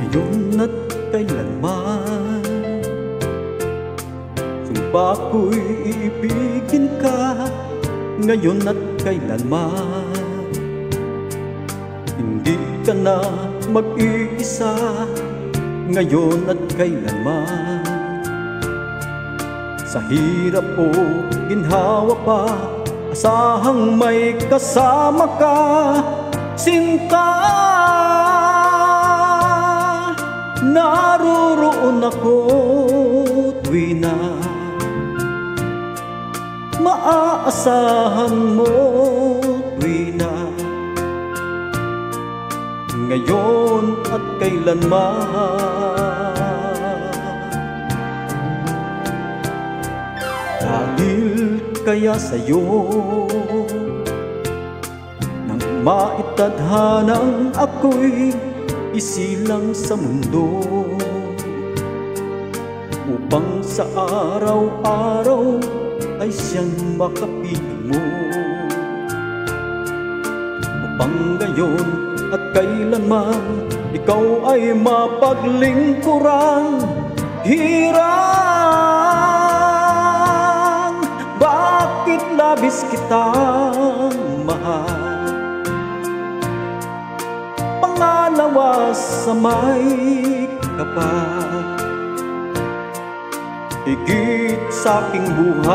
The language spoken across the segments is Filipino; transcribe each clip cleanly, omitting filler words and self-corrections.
ngayon at kailanman. Sumpa ko'y iibigin ka ngayon at kailanman. Hindi ka na mag-iisa ngayon at kailanman. Sa hirap o ginhawa pa, asahang may kasama ka, sinta. Naroroon ako tuwi na maaasahan mo tuwi na, ngayon at kailanman. Dahil kaya sa'yo nang maitadhanang ako'y isilang sa mundo, upang sa araw-araw ay siyang makapiling mo, upang ngayon at kailanman ikaw ay mapaglingkuran. Hirang, bakit labis kitang mahal? Pangalawa sa may kapal, higit sa aking buhay.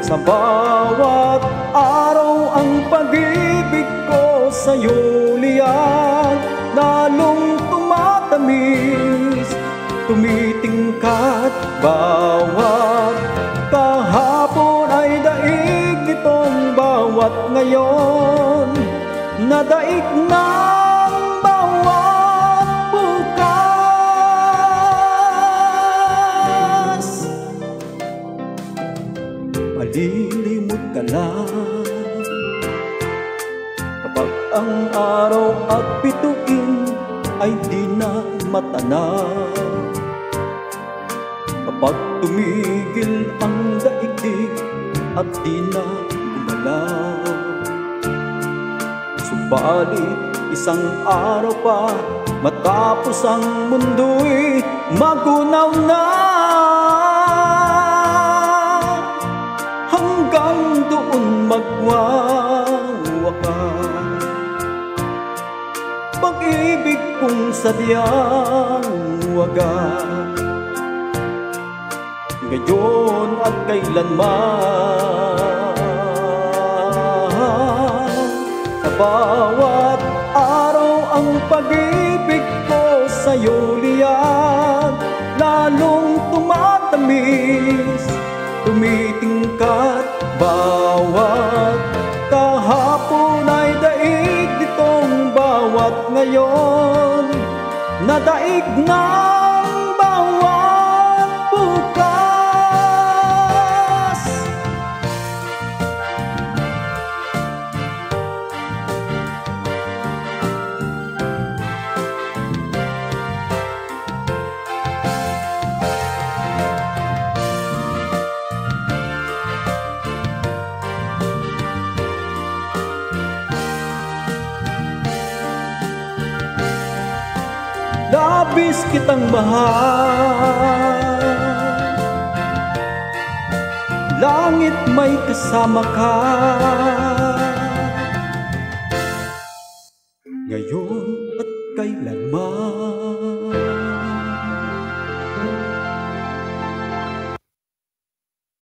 Sa bawat araw ang pag-ibig ko sa'yo liyan, lalong tumatamis, tumitingkat. Bawat kahapon ay daig nitong bawat ngayon, na daig ng bawat bukas. Malilimot ka lang kapag ang araw at bituin ay di na matanaw, kapag tumigil ang daigdig at di na gumalaw. Subalit isang araw pa, matapos ang mundo'y magunaw na, hanggang doon magwawakas. Pag-ibig kong sadyang wagas, ngayon at kailanman. Sa bawat araw ang pag-ibig ko sa'yo liyan, lalong tumatamis, tumitingkat. Bawat kahapon ay daig nitong bawat ngayon, na daig ng bawat bukas. Labis kitang mahal, langit may kasama ka, ngayon at kailanman.